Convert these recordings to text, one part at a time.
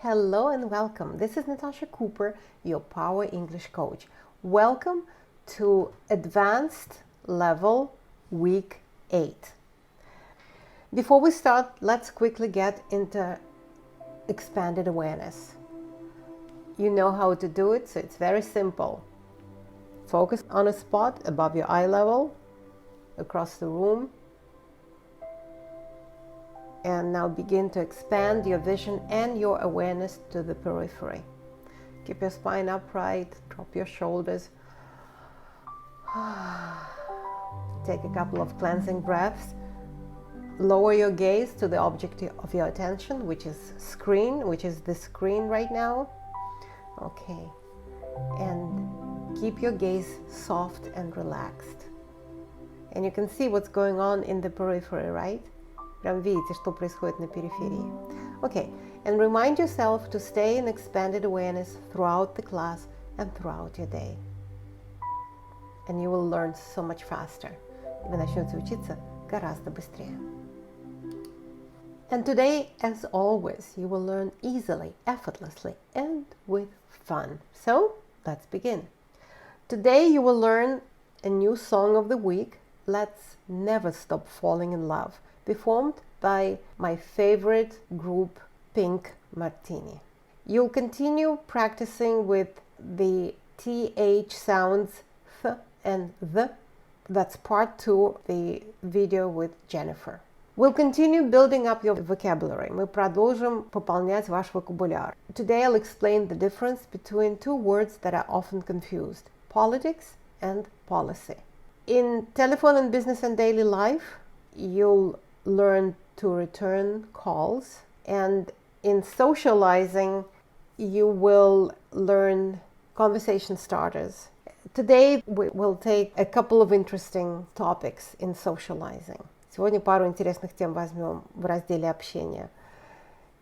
Hello and welcome. This is Natasha Cooper, your Power English coach. Welcome to Advanced Level Week 8. Before we start, let's quickly get into expanded awareness. You know how to do it, so it's very simple. Focus on a spot above your eye level, across the room. And now begin to expand your vision and your awareness to the periphery. Keep your spine upright, drop your shoulders. Take a couple of cleansing breaths. Lower your gaze to the object of your attention, which is the screen right now. Okay. And keep your gaze soft and relaxed. And you can see what's going on in the periphery, right? Прям видите, что происходит на периферии. Okay, and remind yourself to stay in expanded awareness throughout the class and throughout your day. And you will learn so much faster. И вы начнете учиться гораздо быстрее. And today, as always, you will learn easily, effortlessly, and with fun. So, let's begin. Today you will learn a new song of the week, Let's Never Stop Falling in Love, performed by my favorite group, Pink Martini. You'll continue practicing with the TH sounds, th and the. That's part 2 of the video with Jennifer. We'll continue building up your vocabulary. Мы продолжим пополнять ваш вокабуляр. Today I'll explain the difference between two words that are often confused, politics and policy. In telephone and business and daily life, you'll learn to return calls, and in socializing you will learn conversation starters. Today we will take a couple of interesting topics in socializing. Сегодня пару интересных тем возьмем в разделе общения.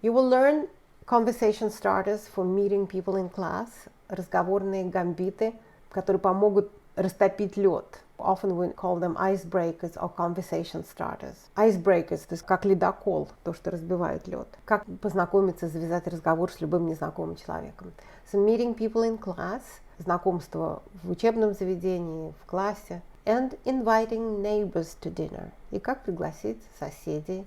You will learn conversation starters for meeting people in class, разговорные гамбиты, которые помогут растопить лед. Often we call them icebreakers or conversation starters. Icebreakers, то есть как ледокол, то, что разбивает лед. Как познакомиться, завязать разговор с любым незнакомым человеком. So meeting people in class, знакомство в учебном заведении, в классе. And inviting neighbors to dinner. И как пригласить соседей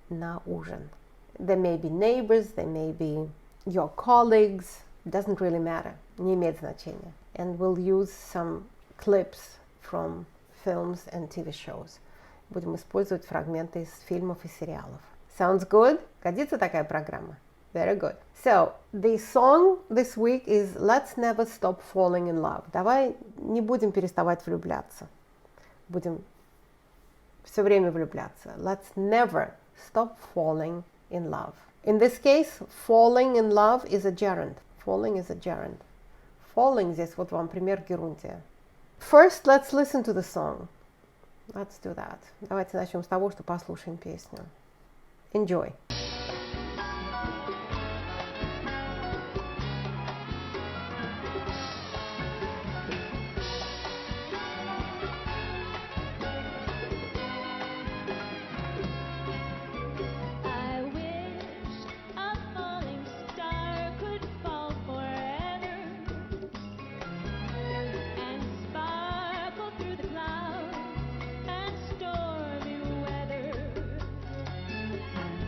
на ужин. They may be neighbors, they may be your colleagues. Doesn't really matter. Не имеет значения. And we'll use some clips from films and TV shows. Будем использовать фрагменты из фильмов и сериалов. Sounds good? Годится такая программа? Very good. So, the song this week is Let's Never Stop Falling in Love. Давай не будем переставать влюбляться. Будем все время влюбляться. Let's never stop falling in love. In this case, falling in love is a gerund. Falling is a gerund. Falling здесь вот вам пример герундия. First, let's listen to the song. Let's do that. Давайте начнем с того, что послушаем песню. Enjoy.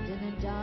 In a dark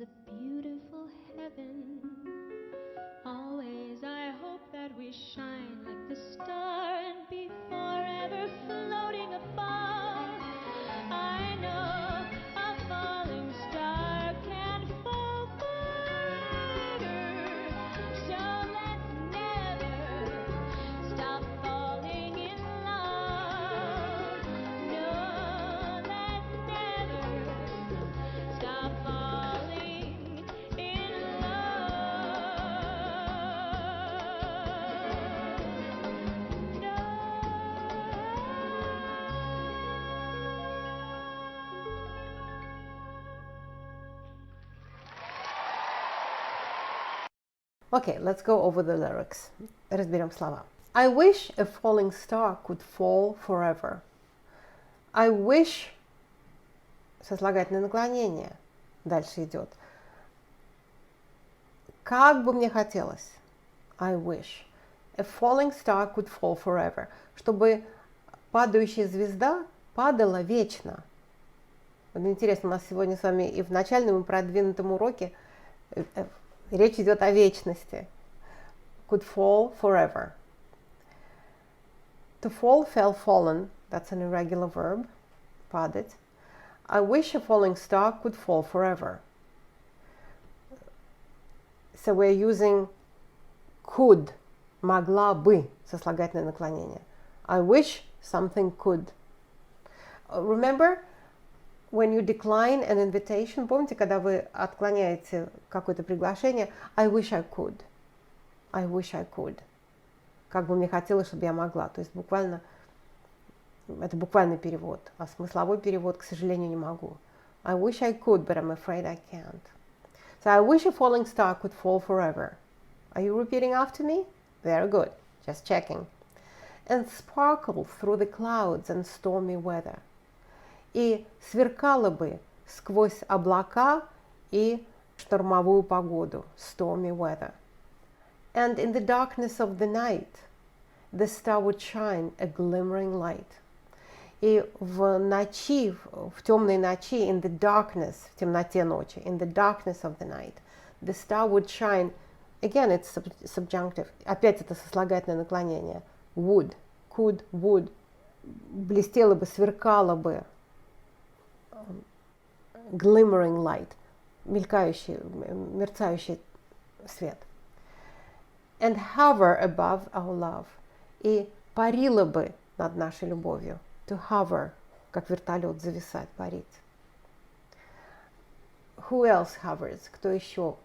is a beautiful heaven. Always I hope that we shine like the star and be forever floating above. I know a falling star can fall forever, so let's never stop falling in love. No, let's never stop falling in love. No. Okay, let's go over the lyrics. Разберем слова. I wish a falling star could fall forever. I wish, сослагательное наклонение, дальше идет. Как бы мне хотелось, I wish, a falling star could fall forever, чтобы падающая звезда падала вечно. Вот интересно, у нас сегодня с вами и в начальном, и продвинутом уроке речь идет о вечности. Could fall forever. To fall, fell, fallen. That's an irregular verb. Падать. I wish a falling star could fall forever. So we're using could. Могла бы. Сослагательное наклонение. I wish something could. Remember, when you decline an invitation, помните, когда вы отклоняете какое-то приглашение, I wish I could. I wish I could. Как бы мне хотелось, чтобы я могла. То есть буквально, это буквальный перевод, а смысловой перевод, к сожалению, не могу. I wish I could, but I'm afraid I can't. So I wish a falling star could fall forever. Are you repeating after me? Very good. Just checking. And sparkle through the clouds and stormy weather. И сверкало бы сквозь облака и штормовую погоду, stormy weather. And in the darkness of the night, the star would shine a glimmering light. И в ночи, в темной ночи, in the darkness, в темноте ночи, in the darkness of the night, the star would shine, again it's subjunctive, опять это сослагательное наклонение, would, could, would, блестело бы, сверкало бы, glimmering light, мелькающий, мерцающий свет. And hover above our love. И парило бы над нашей любовью. To hover, как вертолет, зависать, парить. Who else hovers? Кто еще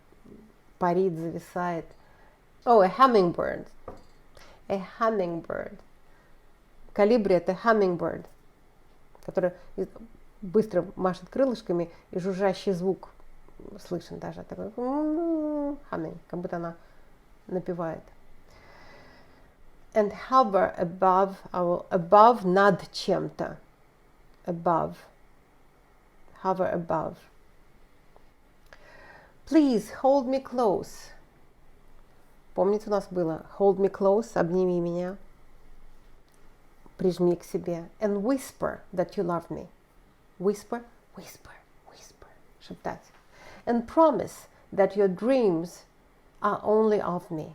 парит, зависает? Oh, a hummingbird. A hummingbird. Колибри — это hummingbird, который быстро машет крылышками, и жужжащий звук слышен даже. Такой humming, как будто она напевает. And hover above над чем-то. Above. Hover above. Please hold me close. Помните, у нас было hold me close, обними меня, прижми к себе. And whisper that you love me. Whisper, whisper, whisper. Шептать. And promise that your dreams are only of me.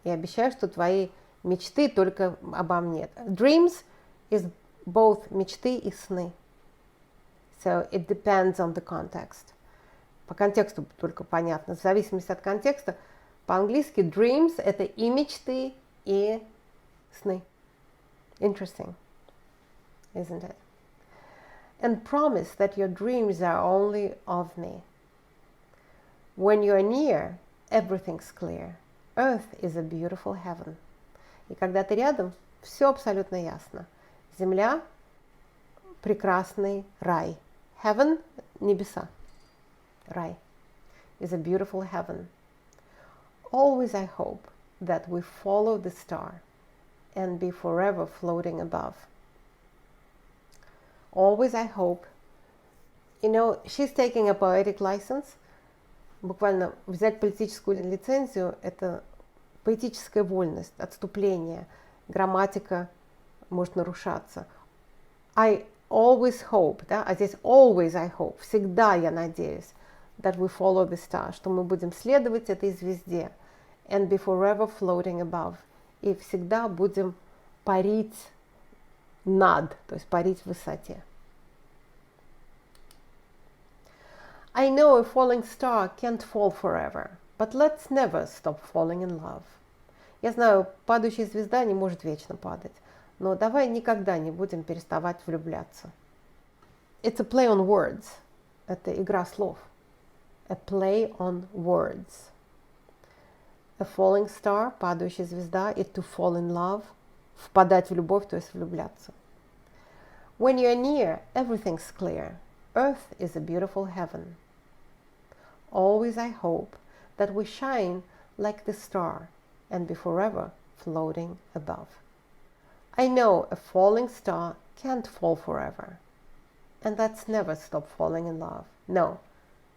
И обещаю, что твои мечты только обо мне. Dreams is both мечты и сны. So it depends on the context. По контексту только понятно. В зависимости от контекста, по-английски dreams — это и мечты, и сны. Interesting, isn't it? And promise that your dreams are only of me. When you are near, everything's clear. Earth is a beautiful heaven. И когда ты рядом, все абсолютно ясно. Земля — прекрасный рай. Heaven — небеса. Рай is a beautiful heaven. Always I hope that we follow the star and be forever floating above. Always I hope. You know, she's taking a poetic license. Буквально взять поэтическую лицензию — это поэтическая вольность, отступление. Грамматика может нарушаться. I always hope, да? А здесь always I hope. Всегда я надеюсь. that we follow the star, что мы будем следовать этой звезде, and be forever floating above, и всегда будем парить над, то есть парить в высоте. I know a falling star can't fall forever, but let's never stop falling in love. Я знаю, падающая звезда не может вечно падать, но давай никогда не будем переставать влюбляться. It's a play on words. Это игра слов. A play on words. A falling star, падающая звезда, и to fall in love, впадать в любовь, то есть влюбляться. When you are near, everything's clear. Earth is a beautiful heaven. Always I hope that we shine like the star and be forever floating above. I know a falling star can't fall forever. And let's never stop falling in love. No,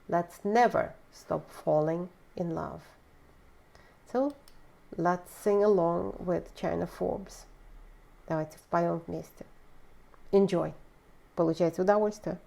let's never stop falling in love. So, let's sing along with China Forbes. Давайте споем вместе. Enjoy. Получайте удовольствие.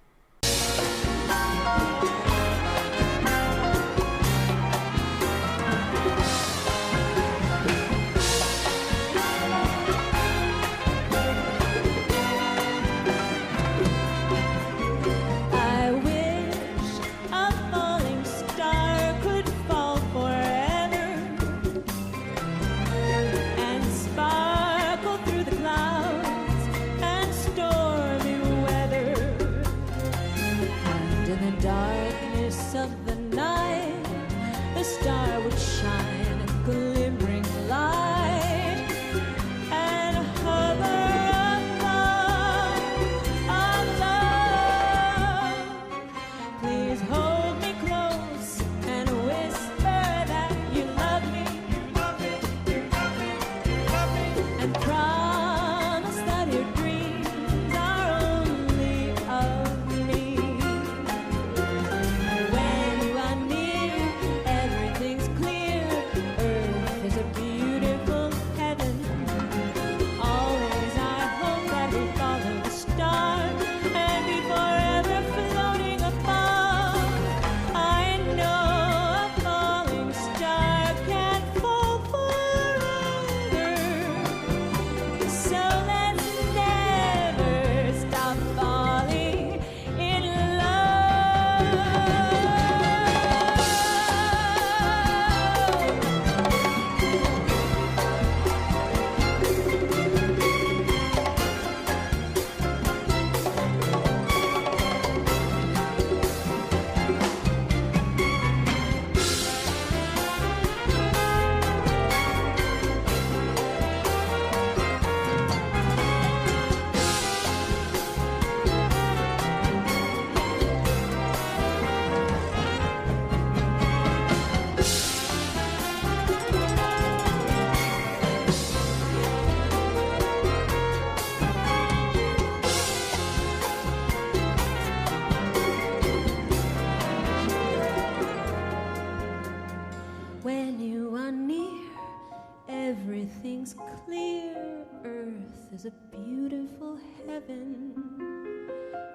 Everything's clear, earth is a beautiful heaven.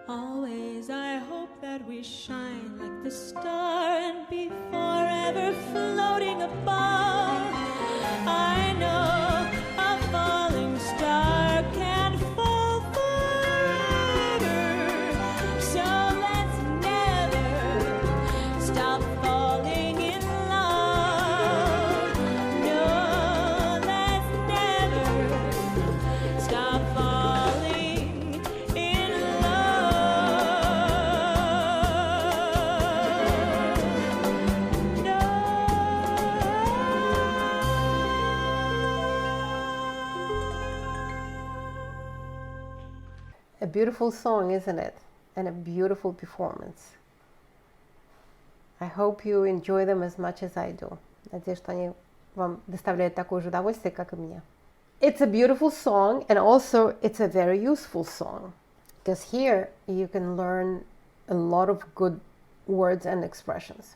Always I hope that we shine like the star and be forever floating above. I know a falling star can't fall forever, so let's never stop falling in love. No, let's never stop falling in love. No. A beautiful song, isn't it? And a beautiful performance. I hope you enjoy them as much as I do. Надеюсь, что они вам доставляют такое же удовольствие, как и мне. It's a beautiful song, and also it's a very useful song, because here you can learn a lot of good words and expressions.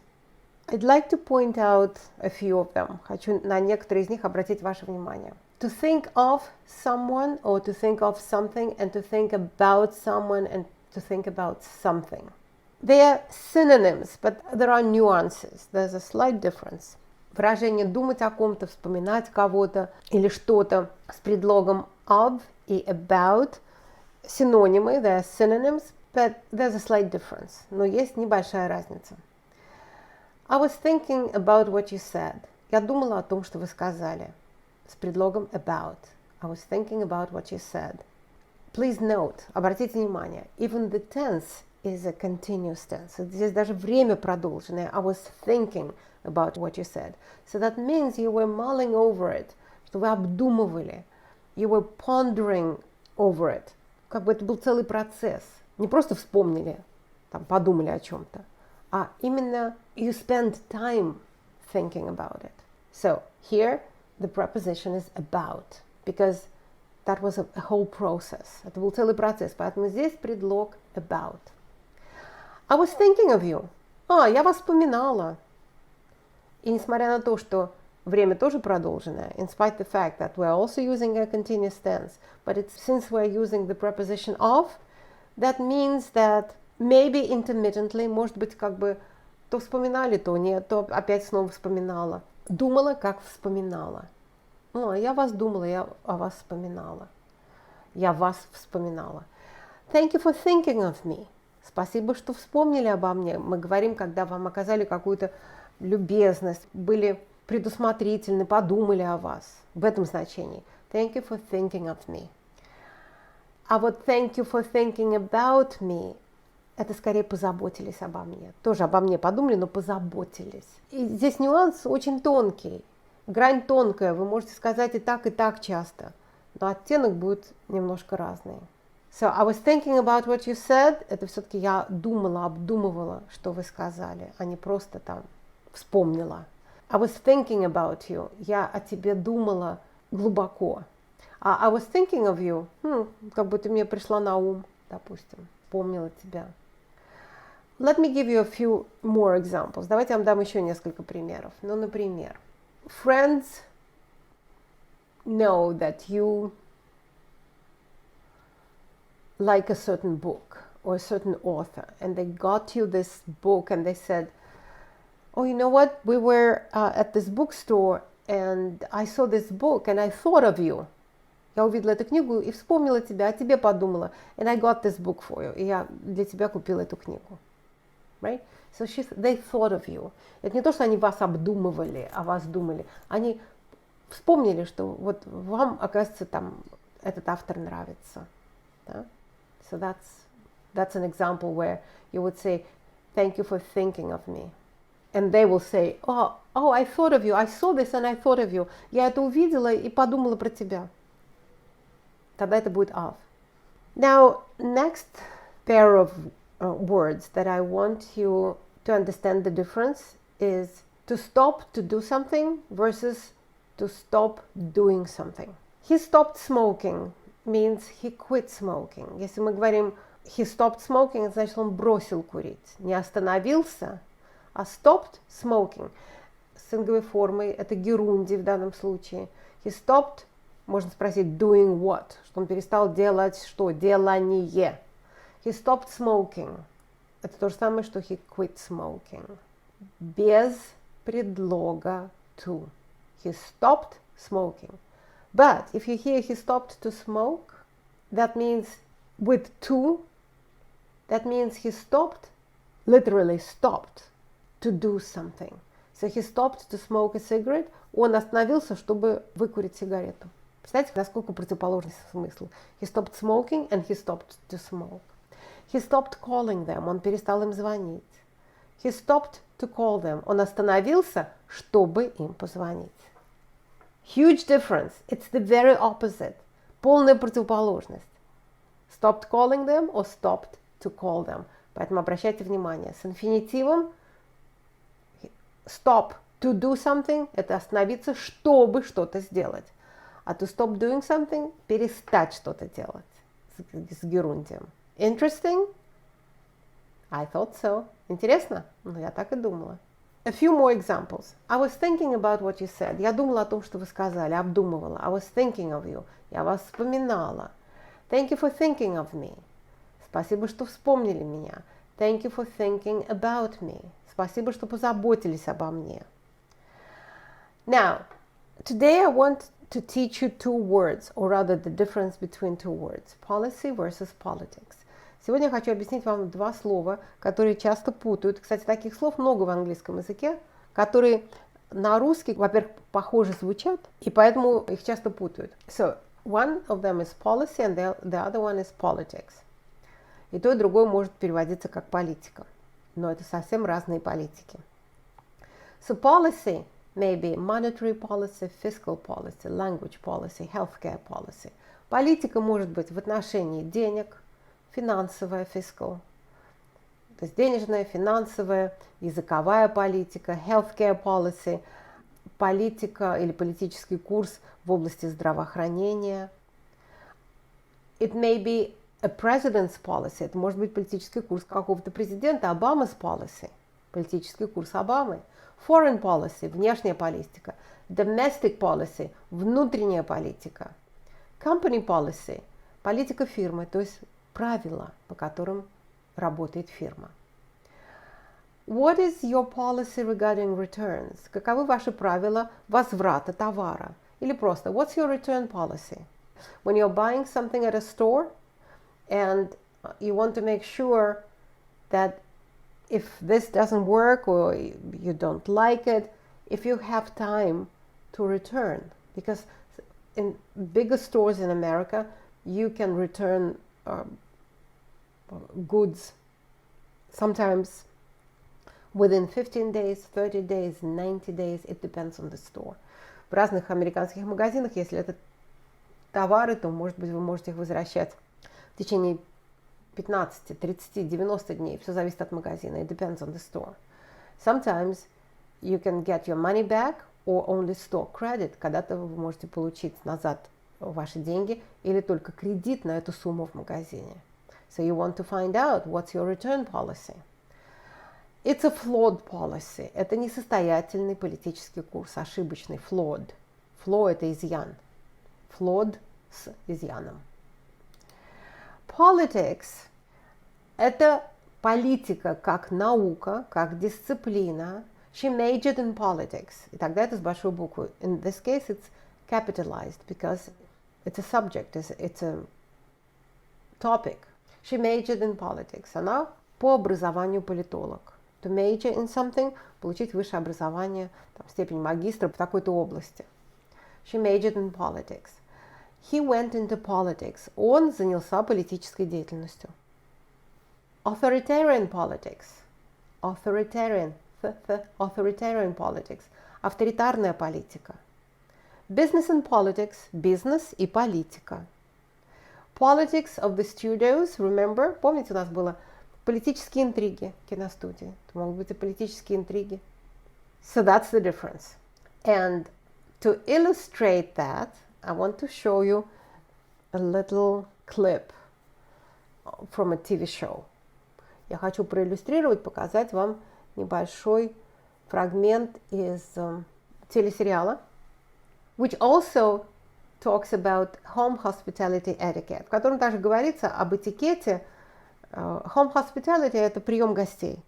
I'd like to point out a few of them. Хочу на некоторые из них обратить ваше внимание. To think of someone, or to think of something, and to think about someone, and to think about something. They are synonyms, but there are nuances. There's a slight difference. Выражение «думать о ком-то», «вспоминать кого-то» или что-то с предлогом of и about синонимы, they are synonyms, but there's a slight difference. Но есть небольшая разница. I was thinking about what you said. Я думала о том, что вы сказали. С предлогом about. I was thinking about what you said. Please note, обратите внимание, even the tense is a continuous tense. Здесь даже время продолженное. I was thinking about what you said. So that means you were mulling over it, что вы обдумывали. You were pondering over it. Как бы это был целый процесс. Не просто вспомнили, там, подумали о чем-то, а именно you spent time thinking about it. So here the preposition is about, because that was a whole process. Это был целый процесс, поэтому здесь предлог about. I was thinking of you. Я вас вспоминала. И несмотря на то, что время тоже продолженное, in spite of the fact that we're also using a continuous tense, but since we're using the preposition of, that means that maybe intermittently, может быть, как бы то вспоминали, то нет, то опять снова вспоминала. Думала, как вспоминала. Я вас думала, я о вас вспоминала. Я вас вспоминала. Thank you for thinking of me. Спасибо, что вспомнили обо мне. Мы говорим, когда вам оказали какую-то любезность, были предусмотрительны, подумали о вас. В этом значении. Thank you for thinking of me. А вот thank you for thinking about me, это скорее позаботились обо мне. Тоже обо мне подумали, но позаботились. И здесь нюанс очень тонкий. Грань тонкая, вы можете сказать и так часто, но оттенок будет немножко разный. So, I was thinking about what you said. Это все-таки я думала, обдумывала, что вы сказали, а не просто там вспомнила. I was thinking about you. Я о тебе думала глубоко. I was thinking of you. Как будто мне пришла на ум, допустим, помнила тебя. Let me give you a few more examples. Давайте я вам дам еще несколько примеров. Например, friends know that you like a certain book or a certain author, and they got you this book and they said, oh, you know what, we were at this bookstore and I saw this book and I thought of you. Я увидела эту книгу и вспомнила тебя, о тебе подумала. And I got this book for you. И я для тебя купила эту книгу. Right? So they thought of you. Это не то, что они вас обдумывали, о вас думали. Они вспомнили, что вот вам, оказывается, там этот автор нравится. Да? So that's an example where you would say, thank you for thinking of me. And they will say, oh, I thought of you. I saw this and I thought of you. Я это увидела и подумала про тебя. Тогда это будет of. Now, next pair of words that I want you to understand the difference is to stop to do something versus to stop doing something. He stopped smoking means he quit smoking. Если мы говорим he stopped smoking, это значит, он бросил курить. Не остановился, а stopped smoking. С инговой формой это герундий в данном случае. He stopped, можно спросить doing what, что он перестал делать что? Делание. He stopped smoking. Это то же самое, что he quit smoking. Без предлога to. He stopped smoking. But if you hear he stopped to smoke, that means with to, that means he stopped, literally stopped to do something. So he stopped to smoke a cigarette. Он остановился, чтобы выкурить сигарету. Представляете, насколько противоположный смысл. He stopped smoking and he stopped to smoke. He stopped calling them. Он перестал им звонить. He stopped to call them. Он остановился, чтобы им позвонить. Huge difference. It's the very opposite. Полная противоположность. Stopped calling them or stopped to call them. Поэтому обращайте внимание. С инфинитивом stop to do something – это остановиться, чтобы что-то сделать. А to stop doing something – перестать что-то делать. С герундием. Interesting? I thought so. Интересно? Я так и думала. A few more examples. I was thinking about what you said. Я думала о том, что вы сказали, обдумывала. I was thinking of you. Я вас вспоминала. Thank you for thinking of me. Спасибо, что вспомнили меня. Thank you for thinking about me. Спасибо, что позаботились обо мне. Now, today I want to teach you two words, or rather the difference between two words. Policy versus politics. Сегодня я хочу объяснить вам два слова, которые часто путают. Кстати, таких слов много в английском языке, которые на русский, во-первых, похоже звучат, и поэтому их часто путают. So, one of them is policy and the other one is politics. И то, и другое может переводиться как политика. Но это совсем разные политики. So, policy may be monetary policy, fiscal policy, language policy, healthcare policy. Политика может быть в отношении денег, финансовая, fiscal, то есть денежная, финансовая, языковая политика, healthcare policy, политика или политический курс в области здравоохранения. It may be a president's policy, это может быть политический курс какого-то президента, Obama's policy, политический курс Обамы. Foreign policy, внешняя политика. Domestic policy, внутренняя политика. Company policy, политика фирмы, то есть правила, по которым работает фирма. What is your policy regarding returns? Каковы ваши правила возврата товара? Или просто, what's your return policy? When you're buying something at a store and you want to make sure that if this doesn't work or you don't like it, if you have time to return. Because in bigger stores in America, you can return goods sometimes within 15 days, 30 days, 90 days, it depends on the store. В разных американских магазинах, если это товары, то, может быть, вы можете их возвращать в течение 15, 30, 90 дней. Все зависит от магазина. It depends on the store. Sometimes you can get your money back or only store credit. Когда-то вы можете получить назад ваши деньги или только кредит на эту сумму в магазине. So you want to find out what's your return policy. It's a flawed policy. Это несостоятельный политический курс, ошибочный, flawed. Flaw – это изъян. Flawed с изъяном. Politics – это политика как наука, как дисциплина. She majored in politics. И тогда это с большой буквы. In this case, it's capitalized because it's a subject, it's a topic. She majored in politics. Она по образованию политолог. To major in something – получить высшее образование, там, степень магистра в такой-то области. She majored in politics. He went into politics. Он занялся политической деятельностью. Authoritarian politics. Authoritarian politics. Авторитарная политика. Business and politics. Бизнес и политика. Politics of the studios. Remember? Помните, у нас было политические интриги в киностудии. Это могут быть и политические интриги. So that's the difference. And to illustrate that, I want to show you a little clip from a TV show. Я хочу проиллюстрировать, показать вам небольшой фрагмент из телесериала, which also talks about home hospitality etiquette, в котором также говорится об этикете. Home hospitality – это прием гостей.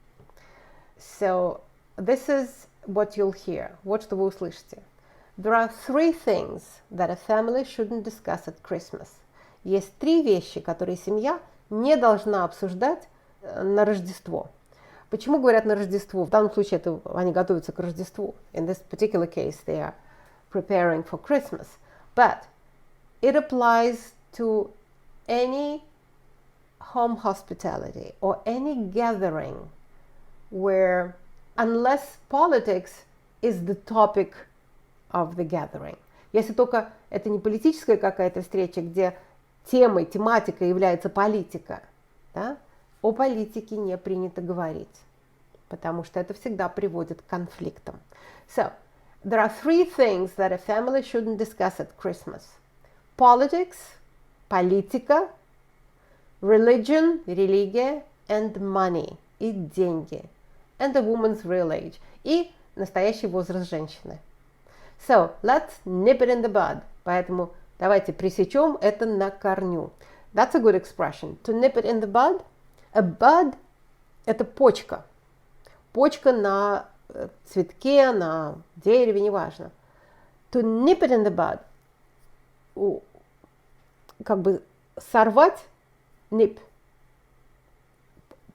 So this is what you'll hear. Вот что вы услышите. There are three things that a family shouldn't discuss at Christmas. Есть три вещи, которые семья не должна обсуждать на Рождество. Почему говорят на Рождество? В данном случае это, они готовятся к Рождеству. In this particular case, they are preparing for Christmas. But it applies to any home hospitality or any gathering where, unless politics is the topic of the gathering. Если только это не политическая какая-то встреча, где темой, тематикой является политика, да, о политике не принято говорить, потому что это всегда приводит к конфликтам. So, there are three things that a family shouldn't discuss at Christmas. Politics, политика, religion, религия, and money, и деньги, and a woman's real age, и настоящий возраст женщины. So, let's nip it in the bud. Поэтому давайте пресечем это на корню. That's a good expression. To nip it in the bud. A bud Это почка. Почка на цветке, на дереве, неважно. To nip it in the bud. Как бы сорвать nip,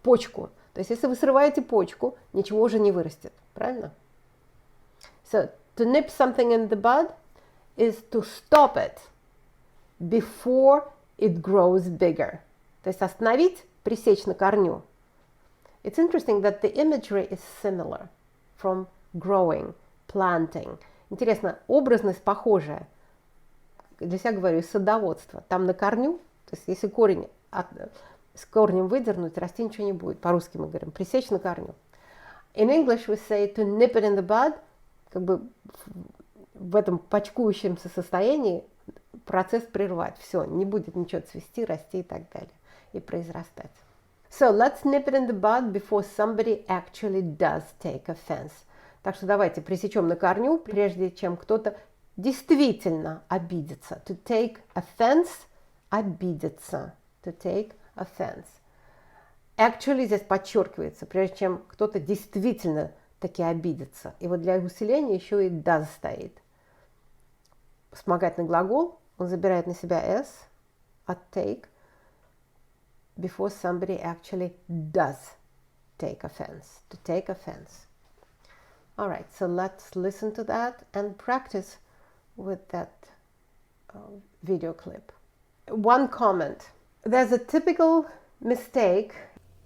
почку. То есть, если вы срываете почку, ничего уже не вырастет. Правильно? So, to nip something in the bud is to stop it before it grows bigger. То есть, остановить, пресечь на корню. It's interesting that the imagery is similar from growing, planting. Интересно, образность похожая. Для себя говорю, из садоводства. Там на корню, то есть если корень с корнем выдернуть, расти ничего не будет. По-русски мы говорим, пресечь на корню. In English we say to nip it in the bud, как бы в этом почкующемся состоянии процесс прервать. Все, не будет ничего цвести, расти и так далее, и произрастать. So let's nip it in the bud before somebody actually does take offense. Так что давайте пресечем на корню, прежде чем кто-то действительно обидится. To take offense – обидеться. To take offense. Actually здесь подчеркивается, прежде чем кто-то действительно таки обидится. И вот для усиления еще и does стоит. Вспомогательный глагол, он забирает на себя s от take before somebody actually does take offense. To take offense. All right, so let's listen to that and practice with that video clip. One comment. There's a typical mistake.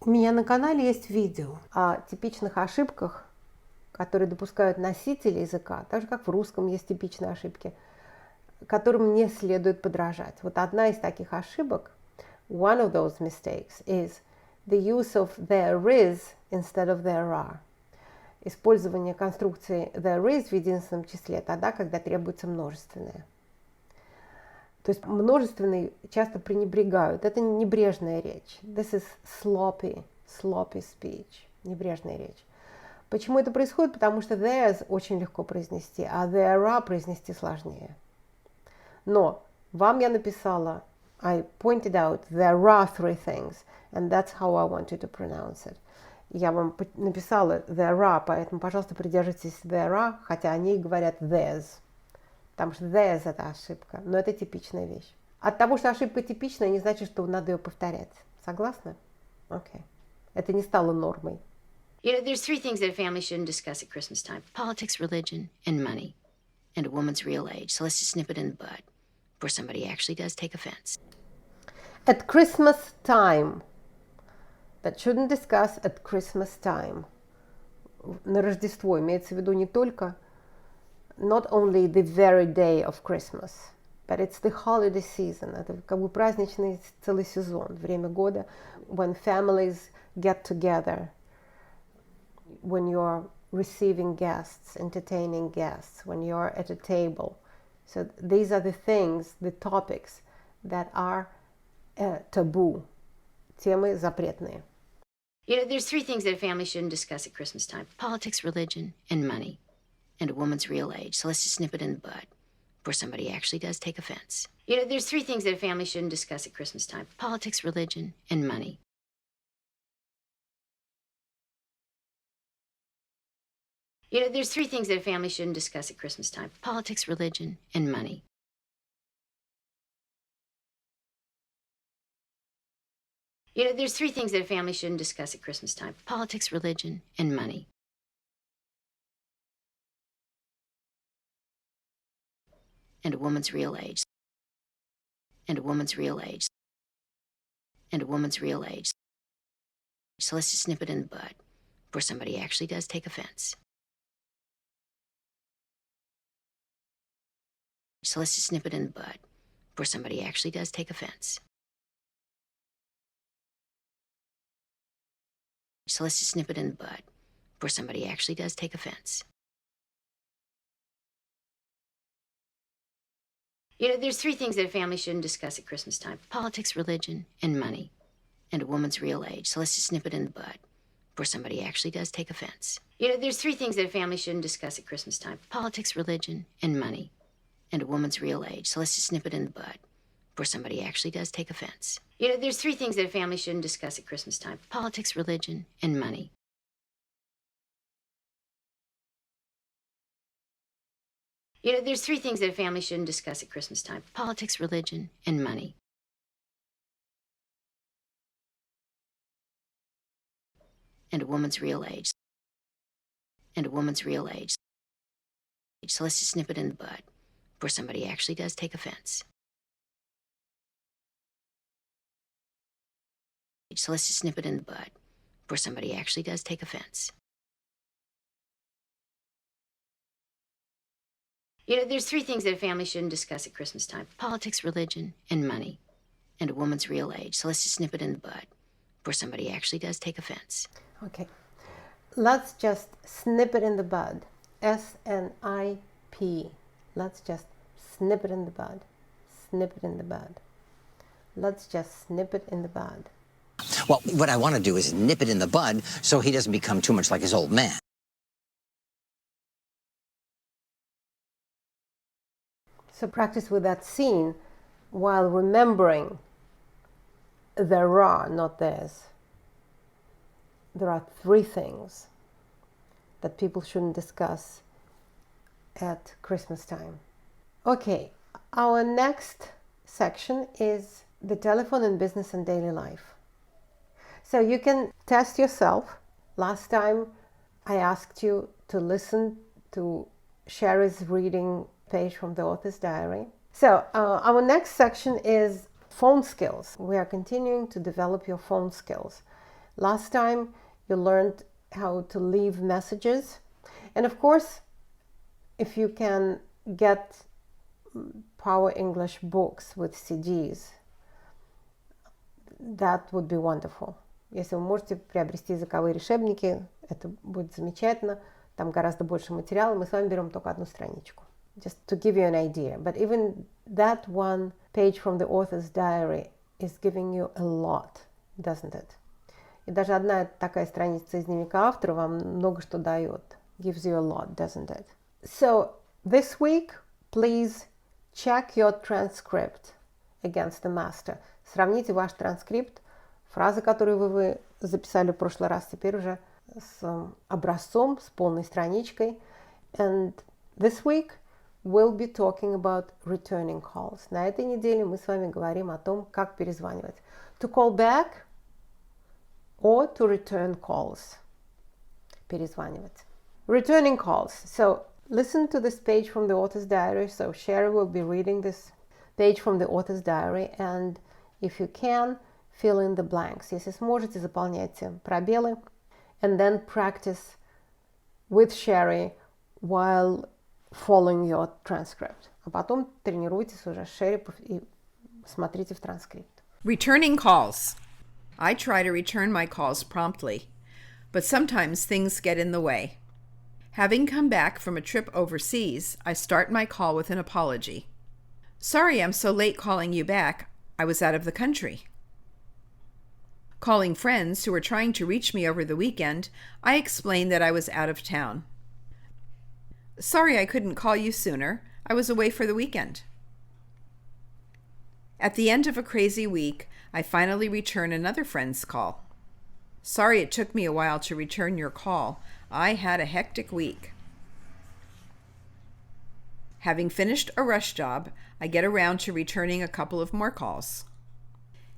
У меня на канале есть видео о типичных ошибках, которые допускают носители языка, так же как в русском есть типичные ошибки, которым не следует подражать. Вот одна из таких ошибок, one of those mistakes, is the use of there is instead of there are. Использование конструкции there is в единственном числе тогда, когда требуется множественное. То есть множественные часто пренебрегают. Это небрежная речь. This is sloppy speech. Небрежная речь. Почему это происходит? Потому что there's очень легко произнести, а there are произнести сложнее. Но вам я написала, I pointed out there are three things, and that's how I want you to pronounce it. Я вам написала there are, поэтому, пожалуйста, придержитесь there are, хотя они говорят there's. Потому что there's – это ошибка, но это типичная вещь. От того, что ошибка типичная, не значит, что надо ее повторять. Согласны? Окей. Это не стало нормой. You know, there's three things that a family shouldn't discuss at Christmas time. Politics, religion, and money. And a woman's real age. So let's just nip it in the bud before somebody actually does take offense. At Christmas time. That shouldn't discuss at Christmas time. На Рождество имеется в виду не только not only the very day of Christmas, but it's the holiday season. Это как бы праздничный целый сезон, время года, when families get together, when you're receiving guests, entertaining guests, when you're at a table. So these are the things, the topics that are taboo, темы запретные. You know, there's three things that a family shouldn't discuss at Christmas time. Politics, religion, and money. And a woman's real age. So let's just nip it in the bud before somebody actually does take offense. You know, there's three things that a family shouldn't discuss at Christmas time. Politics, religion, and money. You know, there's three things that a family shouldn't discuss at Christmas time. Politics, religion, and money. You know, there's three things that a family shouldn't discuss at Christmas time. Politics, religion, and money. And a woman's real age. And a woman's real age. And a woman's real age. So let's just nip it in the bud before somebody actually does take offense. So let's just nip it in the bud before somebody actually does take offense. So let's just nip it in the bud before somebody actually does take offense. You know, there's three things that a family shouldn't discuss at Christmas time. Politics, religion, and money. And a woman's real age. So let's just nip it in the bud before somebody actually does take offense. You know, there's three things that a family shouldn't discuss at Christmas time. Politics, religion, and money. And a woman's real age. So let's just nip it in the bud before somebody actually does take offense. You know, there's three things that a family shouldn't discuss at Christmas time: politics, religion, and money. You know, there's three things that a family shouldn't discuss at Christmas time: politics, religion, and money. And a woman's real age. And a woman's real age. So let's just nip it in the bud before somebody actually does take offense. So let's just nip it in the bud before somebody actually does take offense. You know, there's three things that a family shouldn't discuss at Christmas time: politics, religion, and money. And a woman's real age. So let's just nip it in the bud before somebody actually does take offense. Okay. Let's just snip it in the bud. S-N-I-P. Let's just snip it in the bud. Snip it in the bud. Let's just snip it in the bud. Well, what I want to do is nip it in the bud so he doesn't become too much like his old man. So practice with that scene while remembering there are, not there's. There are three things that people shouldn't discuss at Christmas time. Okay, our next section is the telephone in business and daily life. So you can test yourself. Last time I asked you to listen to Sherry's reading page from the author's diary. So our next section is phone skills. We are continuing to develop your phone skills. Last time you learned how to leave messages. And of course, if you can get Power English books with CDs, that would be wonderful. Если вы можете приобрести языковые решебники, это будет замечательно. Там гораздо больше материала. Мы с вами берем только одну страничку. Just to give you an idea. But even that one page from the author's diary is giving you a lot, doesn't it? И даже одна такая страница из дневника автора вам много что дает. Gives you a lot, doesn't it? So, this week, please check your transcript against the master. Сравните ваш транскрипт, фразы, которые вы записали в прошлый раз, теперь уже с образцом, с полной страничкой. And this week, we'll be talking about returning calls. На этой неделе мы с вами говорим о том, как перезванивать. To call back or to return calls. Перезванивать. Returning calls. So listen to this page from the author's diary. So Sherry will be reading this page from the author's diary. And if you can, fill in the blanks. Если сможете, заполняйте пробелы. And then practice with Sherry while following your transcript. А потом тренируйтесь уже с Шерри и смотрите в транскрипт. Returning calls. I try to return my calls promptly, but sometimes things get in the way. Having come back from a trip overseas, I start my call with an apology. Sorry I'm so late calling you back. I was out of the country. Calling friends who were trying to reach me over the weekend, I explained that I was out of town. Sorry I couldn't call you sooner. I was away for the weekend. At the end of a crazy week, I finally return another friend's call. Sorry it took me a while to return your call. I had a hectic week. Having finished a rush job, I get around to returning a couple of more calls.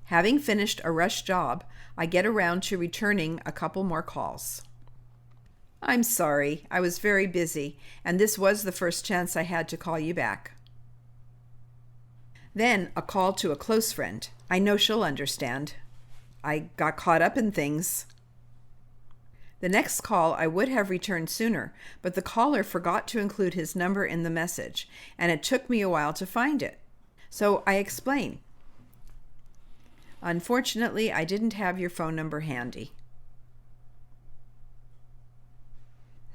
Having finished a rush job, I get around to returning a couple more calls. I'm sorry, I was very busy, and this was the first chance I had to call you back. Then a call to a close friend. I know she'll understand. I got caught up in things. The next call I would have returned sooner, but the caller forgot to include his number in the message, and it took me a while to find it. So I explain. Unfortunately, I didn't have your phone number handy.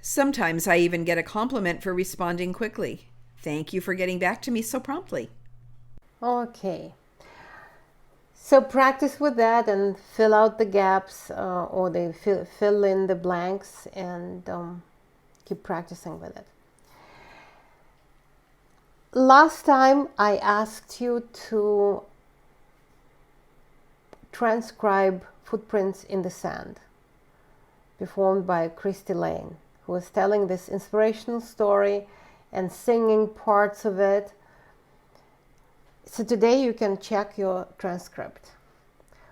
Sometimes I even get a compliment for responding quickly. Thank you for getting back to me so promptly. Okay. So practice with that and fill out the gaps or fill in the blanks and keep practicing with it. Last time I asked you to transcribe Footprints in the Sand, performed by Christy Lane, who was telling this inspirational story and singing parts of it. So today you can check your transcript.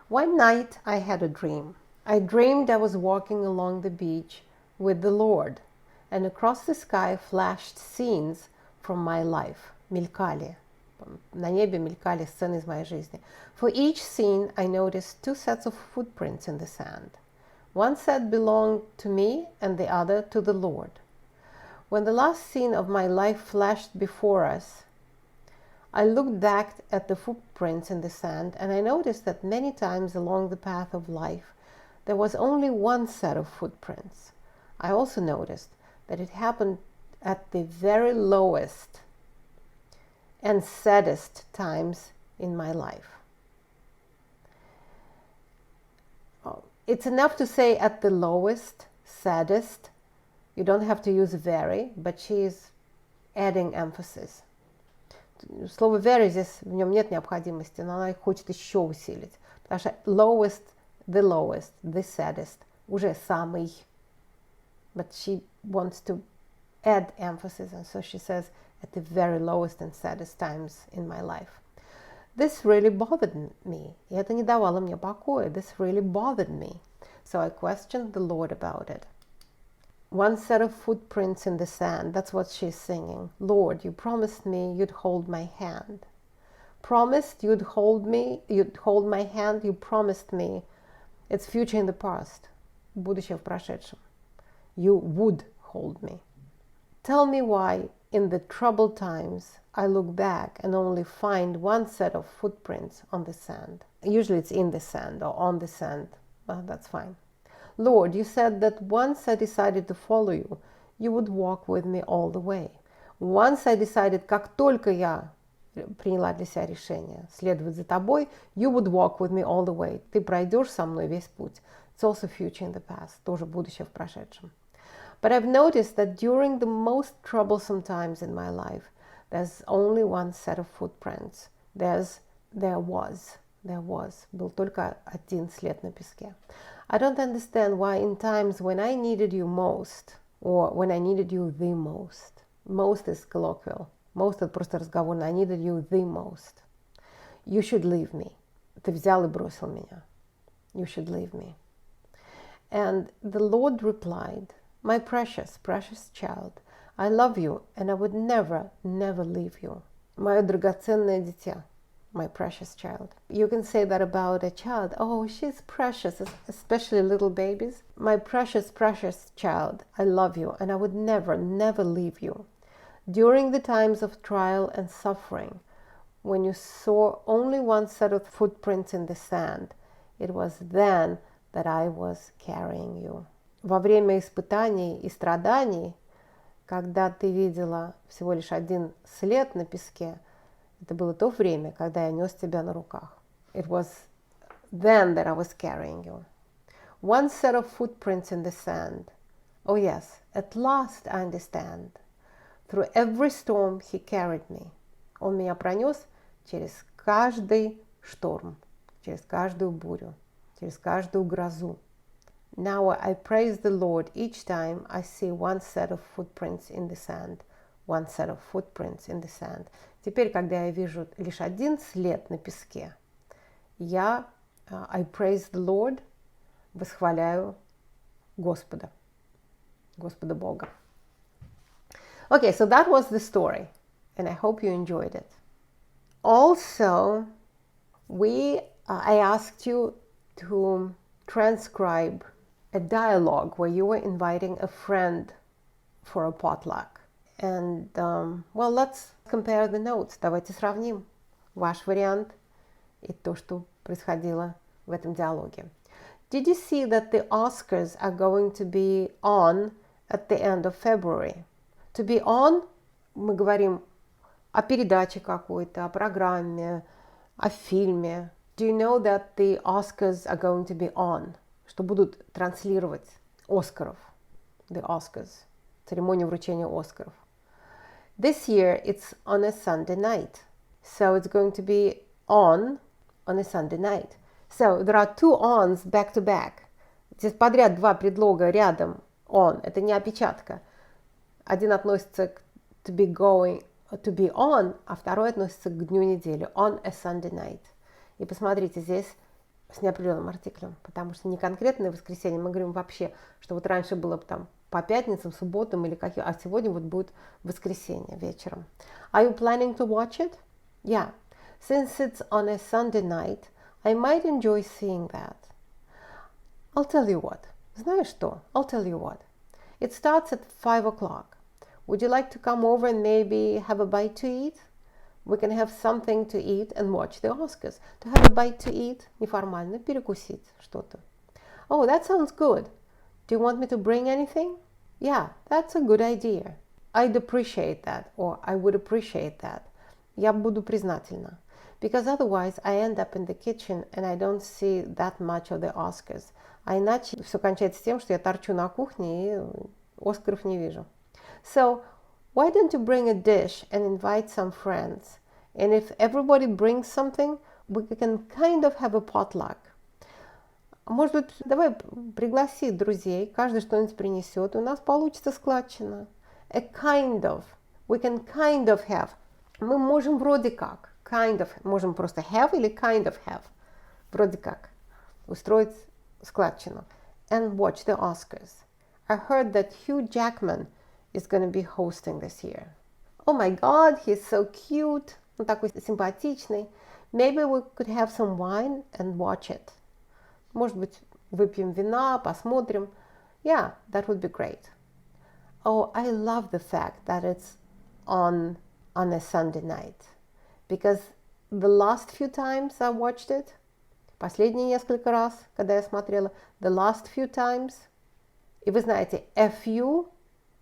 One night I had a dream. I dreamed I was walking along the beach with the Lord, and across the sky flashed scenes from my life. Мелькали. На небе мелькали сцены из моей жизни. For each scene, I noticed two sets of footprints in the sand. One set belonged to me and the other to the Lord. When the last scene of my life flashed before us, I looked back at the footprints in the sand, and I noticed that many times along the path of life, there was only one set of footprints. I also noticed that it happened at the very lowest and saddest times in my life. It's enough to say at the lowest, saddest. You don't have to use very, but she is adding emphasis. Слово very здесь, в нем нет необходимости, но она хочет еще усилить. Потому что lowest, the saddest, уже самый. But she wants to add emphasis, and so she says, at the very lowest and saddest times in my life. This really bothered me. И это не давало мне покоя. This really bothered me. So I questioned the Lord about it. One set of footprints in the sand, that's what she's singing. Lord, you promised me you'd hold my hand. Promised you'd hold my hand, you promised me. It's future in the past. Будущее в прошедшем. You would hold me. Tell me why, in the troubled times, I look back and only find one set of footprints on the sand. Usually it's in the sand or on the sand. Well, that's fine. Lord, you said that once I decided to follow you, you would walk with me all the way. Once I decided, как только я приняла для себя решение следовать за тобой, you would walk with me all the way. Ты пройдешь со мной весь путь. It's also future in the past. Тоже будущее в прошедшем. But I've noticed that during the most troublesome times in my life, there's only one set of footprints. There was. Был только один след на песке. I don't understand why in times when I needed you most, or when I needed you the most. Most is colloquial. Most это просто разговорно. I needed you the most. You should leave me. Ты взял и бросил меня. You should leave me. And the Lord replied, my precious, precious child, I love you, and I would never, never leave you. Мое драгоценное дитя, my precious child. You can say that about a child. Oh, she's precious, especially little babies. My precious, precious child, I love you, and I would never, never leave you. During the times of trial and suffering, when you saw only one set of footprints in the sand, it was then that I was carrying you. Во время испытаний и страданий, когда ты видела всего лишь один след на песке, это было то время, когда я нес тебя на руках. It was then that I was carrying you. One set of footprints in the sand. Oh yes, at last I understand. Through every storm he carried me. Он меня пронес через каждый шторм, через каждую бурю, через каждую грозу. Now I praise the Lord each time I see one set of footprints in the sand. One set of footprints in the sand. Теперь, когда я вижу лишь один след на песке, я I praise the Lord, восхваляю Господа, Господа Бога. Okay, so that was the story, and I hope you enjoyed it. Also, I asked you to transcribe a dialogue where you were inviting a friend for a potluck. And, well, let's compare the notes. Давайте сравним ваш вариант и то, что происходило в этом диалоге. Did you see that the Oscars are going to be on at the end of February? To be on, мы говорим о передаче какой-то, о программе, о фильме. Do you know that the Oscars are going to be on? Что будут транслировать Оскаров. The Oscars. Церемонию вручения Оскаров. This year it's on a Sunday night. So it's going to be on a Sunday night. So there are two ons back to back. Здесь подряд два предлога рядом. On. Это не опечатка. Один относится к to be going, to be on, а второй относится к дню недели. On a Sunday night. И посмотрите, здесь с неопределенным артиклем, потому что не конкретное воскресенье, мы говорим вообще, что вот раньше было там по пятницам, субботам или какие, а сегодня вот будет воскресенье вечером. Are you planning to watch it? Yeah. Since it's on a Sunday night, I might enjoy seeing that. I'll tell you what. Знаешь что? I'll tell you what. It starts at 5 o'clock. Would you like to come over and maybe have a bite to eat? We can have something to eat and watch the Oscars. To have a bite to eat, неформально, перекусить что-то. Oh, that sounds good. Do you want me to bring anything? Yeah, that's a good idea. I'd appreciate that, or I would appreciate that. Я буду признательна. Because otherwise I end up in the kitchen and I don't see that much of the Oscars. А иначе все кончается тем, что я торчу на кухне и Оскаров не вижу. So, why don't you bring a dish and invite some friends? And if everybody brings something, we can kind of have a potluck. Может быть, давай пригласи друзей, каждый что-нибудь принесет, и у нас получится складчина. A kind of. We can kind of have. Мы можем вроде как. Kind of. Можем просто have или kind of have. Вроде как. Устроить складчину. And watch the Oscars. I heard that Hugh Jackman is going to be hosting this year. Oh my God, he's so cute. Он такой симпатичный. Maybe we could have some wine and watch it. Может быть, выпьем вина, посмотрим. Yeah, that would be great. Oh, I love the fact that it's on a Sunday night. Because the last few times I watched it, последние несколько раз, когда я смотрела, the last few times, и вы знаете, a few,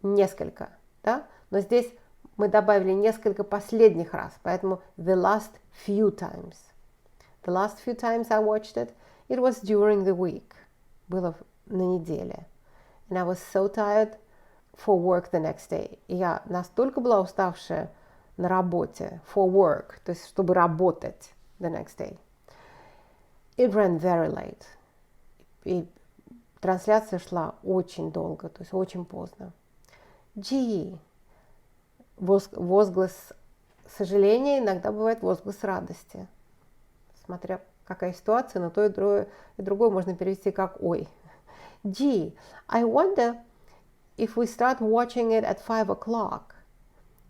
несколько, да? Но здесь мы добавили несколько последних раз, поэтому the last few times. The last few times I watched it, it was during the week. Было на неделе. And I was so tired for work the next day. И я настолько была уставшая на работе, for work, то есть чтобы работать the next day. It ran very late. И трансляция шла очень долго, то есть очень поздно. Gee. Возглас сожаления, иногда бывает возглас радости. Смотря какая ситуация, но то и другое можно перевести как «ой». Gee, I wonder if we start watching it at 5 o'clock,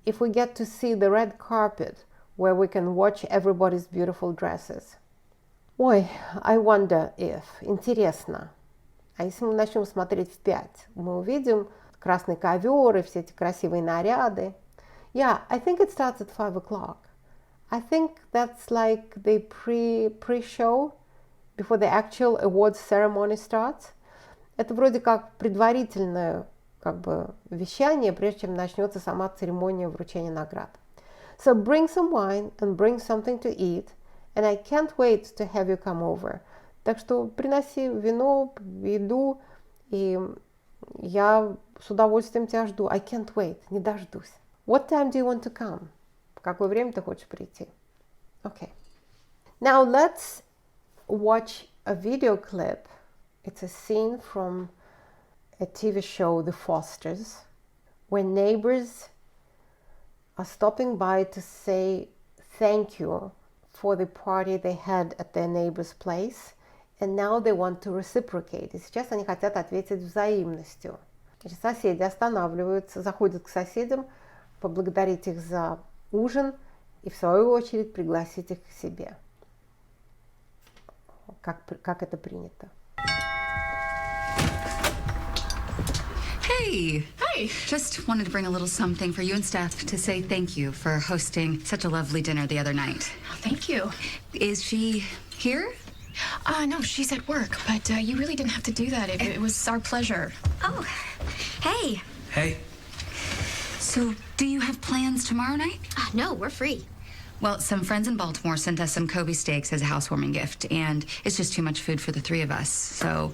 if we get to see the red carpet where we can watch everybody's beautiful dresses. Ой, I wonder if. Интересно. А если мы начнем смотреть в 5, мы увидим красный ковер и все эти красивые наряды. Yeah, I think it starts at 5 o'clock. I think that's like the pre-show before the actual awards ceremony starts. Это вроде как предварительное как бы вещание, прежде чем начнется сама церемония вручения наград. So bring some wine and bring something to eat, and I can't wait to have you come over. Так что приноси вино, еду, и я с удовольствием тебя жду. I can't wait, не дождусь. What time do you want to come? В какое время ты хочешь прийти? Okay. Now let's watch a video clip. It's a scene from a TV show, The Fosters, where neighbors are stopping by to say thank you for the party they had at their neighbor's place, and now they want to reciprocate. И сейчас они хотят ответить взаимностью. Значит, соседи останавливаются, заходят к соседям, поблагодарить их за ужин и в свою очередь пригласить их к себе. Как это принято. Hey! Hi! Just wanted to bring a little something for you and Steph to say thank you for hosting such a lovely dinner the other night. Oh, thank you. Is she here? No, she's at work, but you really didn't have to do that. It was our pleasure. Oh, hey. Hey. So, do you have plans tomorrow night? No, we're free. Well, some friends in Baltimore sent us some Kobe steaks as a housewarming gift, and it's just too much food for the three of us. So,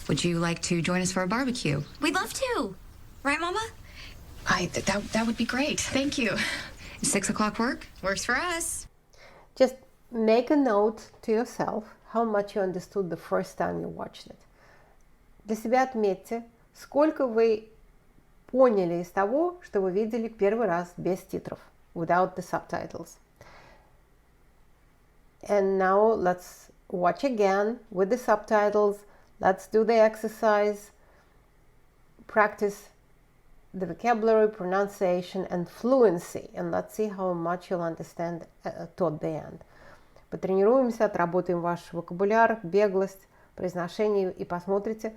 would you like to join us for a barbecue? We'd love to. Right, Mama? That would be great. Thank you. 6 o'clock work? Works for us. Just make a note to yourself how much you understood the first time you watched it. Для себя отметьте, сколько вы поняли из того, что вы видели первый раз без титров, without the subtitles. And now let's watch again with the subtitles. Let's do the exercise. Practice the vocabulary, pronunciation, and fluency. And let's see how much you'll understand toward the end. Потренируемся, отработаем ваш вокабуляр, беглость, произношение и посмотрите,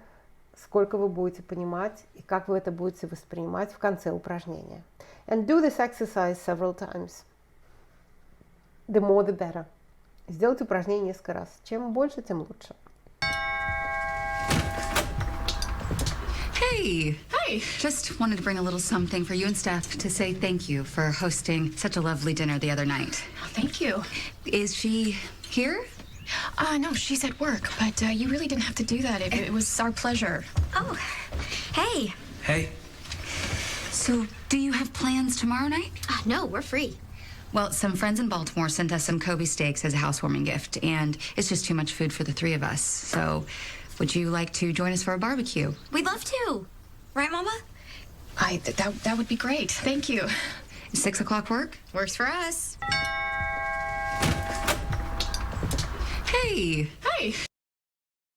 сколько вы будете понимать и как вы это будете воспринимать в конце упражнения. And do this exercise several times. The more the better. Сделайте упражнение несколько раз. Чем больше, тем лучше. Hey! Hi! Just wanted to bring a little something for you and Steph to say thank you for hosting such a lovely dinner the other night. Oh, thank you. Is she here? No, she's at work, but you really didn't have to do that. It was our pleasure. Oh, hey. Hey. So, do you have plans tomorrow night? No, we're free. Well, some friends in Baltimore sent us some Kobe steaks as a housewarming gift, and it's just too much food for the three of us. So, would you like to join us for a barbecue? We'd love to. Right, Mama? That would be great. Thank you. 6 o'clock work? Works for us. Hey! Hi!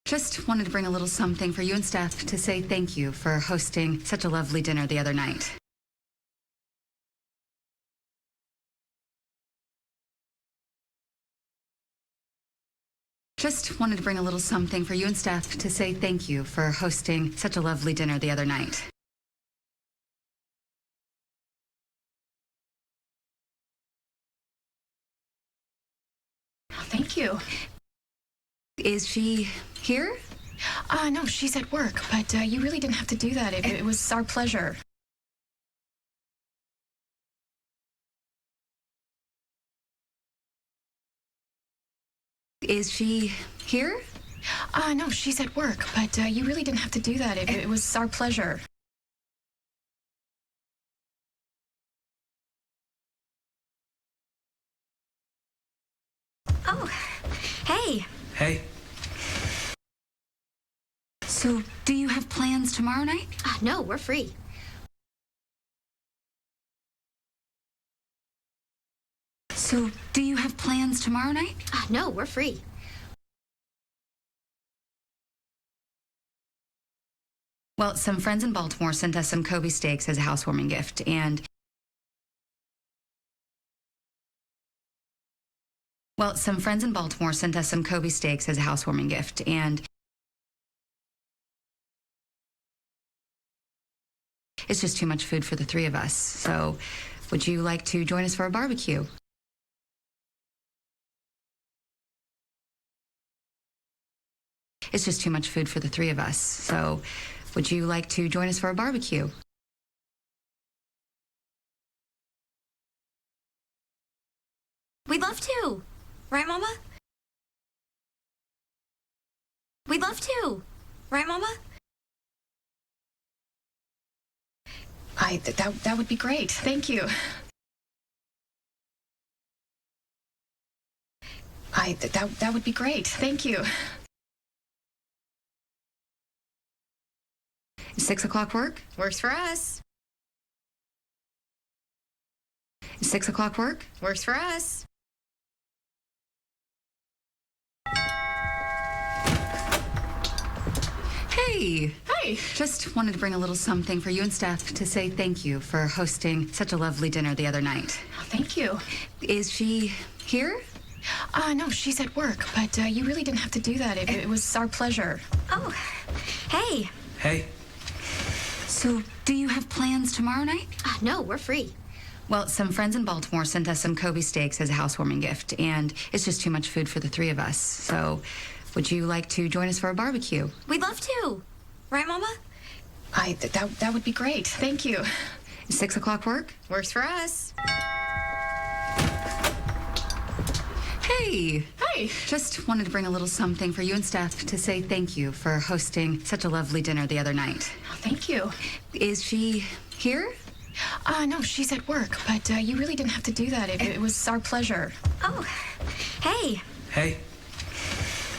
Just wanted to bring a little something for you and Steph to say thank you for hosting such a lovely dinner the other night. Just wanted to bring a little something for you and Steph to say thank you for hosting such a lovely dinner the other night. Oh, thank you. Is she here? No, she's at work, but you really didn't have to do that. It was our pleasure. Is she here? No, she's at work, but you really didn't have to do that. It was our pleasure. Oh, hey. Hey. So, do you have plans tomorrow night? No, we're free. So, do you have plans tomorrow night? No, we're free. Well, some friends in Baltimore sent us some Kobe steaks as a housewarming gift, and some friends in Baltimore sent us some Kobe steaks as a housewarming gift, and it's just too much food for the three of us. So, would you like to join us for a barbecue? It's just too much food for the three of us. So, would you like to join us for a barbecue? We'd love to. Right, Mama? We'd love to. Right, Mama? That would be great. Thank you. That would be great. Thank you. 6 o'clock work? Works for us. 6 o'clock work? Works for us. Hey! Hi! Just wanted to bring a little something for you and Steph to say thank you for hosting such a lovely dinner the other night. Oh, thank you. Is she here? No, she's at work, but you really didn't have to do that. It was our pleasure. Oh, hey. Hey. So, do you have plans tomorrow night? No, we're free. Well, some friends in Baltimore sent us some Kobe steaks as a housewarming gift, and it's just too much food for the three of us. So, would you like to join us for a barbecue? We'd love to. Right, Mama? That would be great. Thank you. 6 o'clock work? Works for us. Hey! Hi! Just wanted to bring a little something for you and Steph to say thank you for hosting such a lovely dinner the other night. Oh, thank you. Is she here? No, she's at work, but you really didn't have to do that. It was our pleasure. Oh, hey. Hey.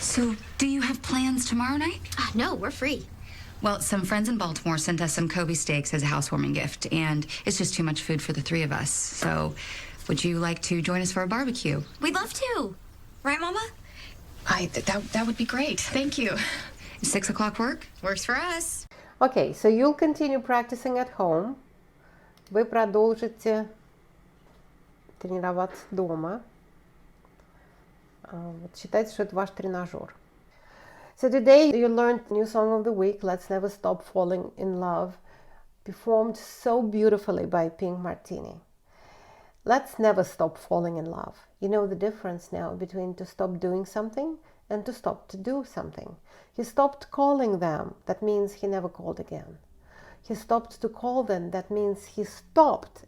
So, do you have plans tomorrow night? No, we're free. Well, some friends in Baltimore sent us some Kobe steaks as a housewarming gift, and it's just too much food for the three of us. So, would you like to join us for a barbecue? We'd love to. Right, Mama? That would be great. Thank you. 6 o'clock work? Works for us. Okay, so you'll continue practicing at home. Вы продолжите тренироваться дома. Вот считайте, что это ваш тренажер. So today you learned new song of the week, Let's Never Stop Falling in Love, performed so beautifully by Pink Martini. Let's never stop falling in love. You know the difference now between to stop doing something and to stop to do something. He stopped calling them, that means he never called again. He stopped to call them, that means he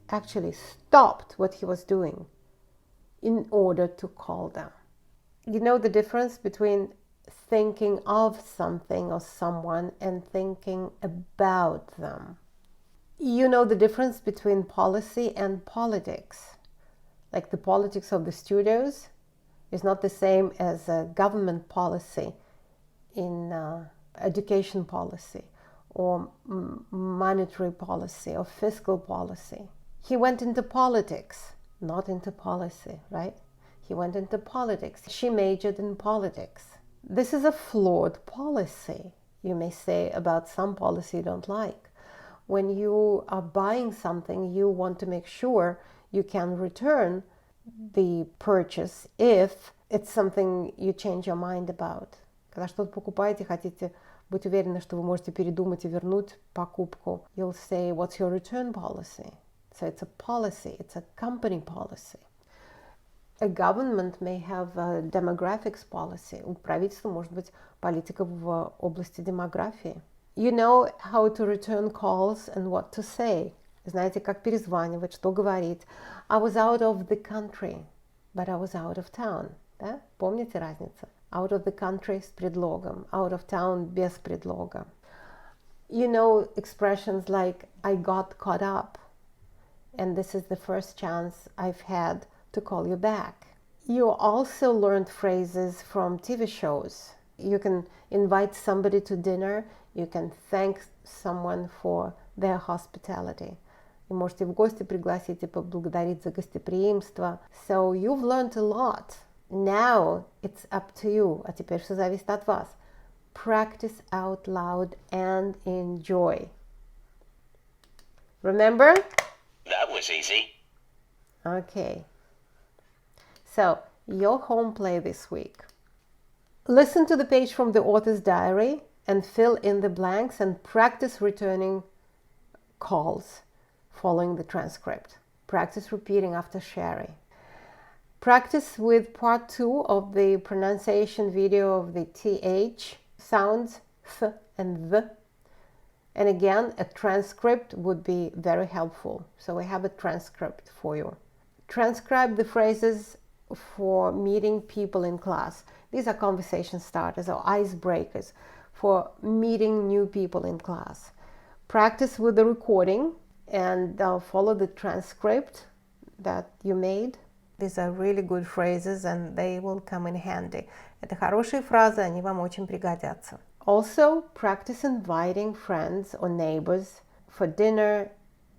actually stopped what he was doing in order to call them. You know the difference between thinking of something or someone and thinking about them. You know the difference between policy and politics. Like the politics of the studios is not the same as a government policy in education policy or monetary policy or fiscal policy. He went into politics, not into policy, right? He went into politics. She majored in politics. This is a flawed policy, you may say, about some policy you don't like. When you are buying something, you want to make sure you can return the purchase if it's something you change your mind about. Когда что-то покупаете, хотите быть уверены, что вы можете передумать и вернуть покупку, you'll say, what's your return policy? So it's a policy, it's a company policy. A government may have a demographics policy. У правительства может быть политика в области демографии. You know how to return calls and what to say. Знаете, как перезванивать, что говорить. I was out of the country, but I was out of town. Да? Помните разницу? Out of the country с предлогом, out of town без предлога. You know expressions like I got caught up, and this is the first chance I've had to call you back. You also learned phrases from TV shows. You can invite somebody to dinner, you can thank someone for their hospitality. Вы можете в гости пригласить и поблагодарить за гостеприимство. So you've learned a lot. Now it's up to you. А теперь все зависит от вас. Practice out loud and enjoy. Remember? That was easy. Okay. So, your home play this week. Listen to the page from the author's diary and fill in the blanks and practice returning calls following the transcript. Practice repeating after Sherry. Practice with part 2 of the pronunciation video of the TH sounds, th and the. And again, a transcript would be very helpful. So we have a transcript for you. Transcribe the phrases for meeting people in class. These are conversation starters or icebreakers for meeting new people in class. Practice with the recording and follow the transcript that you made. These are really good phrases and they will come in handy. Это хорошие фразы, они вам очень пригодятся. Also, practice inviting friends or neighbors for dinner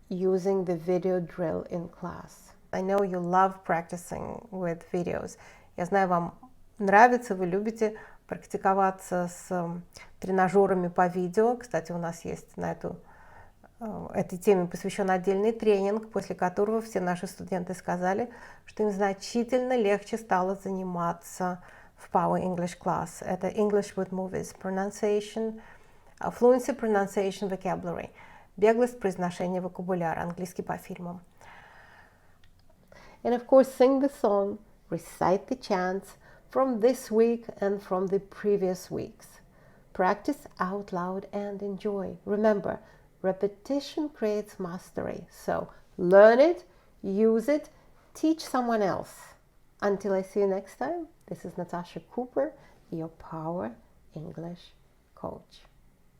using the video drill in class. I know you love practicing with videos. Я знаю, вам нравится, вы любите практиковаться с тренажерами по видео. Кстати, у нас есть на этой теме посвящен отдельный тренинг, после которого все наши студенты сказали, что им значительно легче стало заниматься в Power English Class. Это English with Movies, pronunciation, fluency, pronunciation, vocabulary, беглость произношения вокабуляра, английский по фильмам. And of course, sing the song, recite the chants from this week and from the previous weeks. Practice out loud and enjoy. Remember, repetition creates mastery. So learn it, use it, teach someone else. Until I see you next time, this is Natasha Cooper, your Power English coach.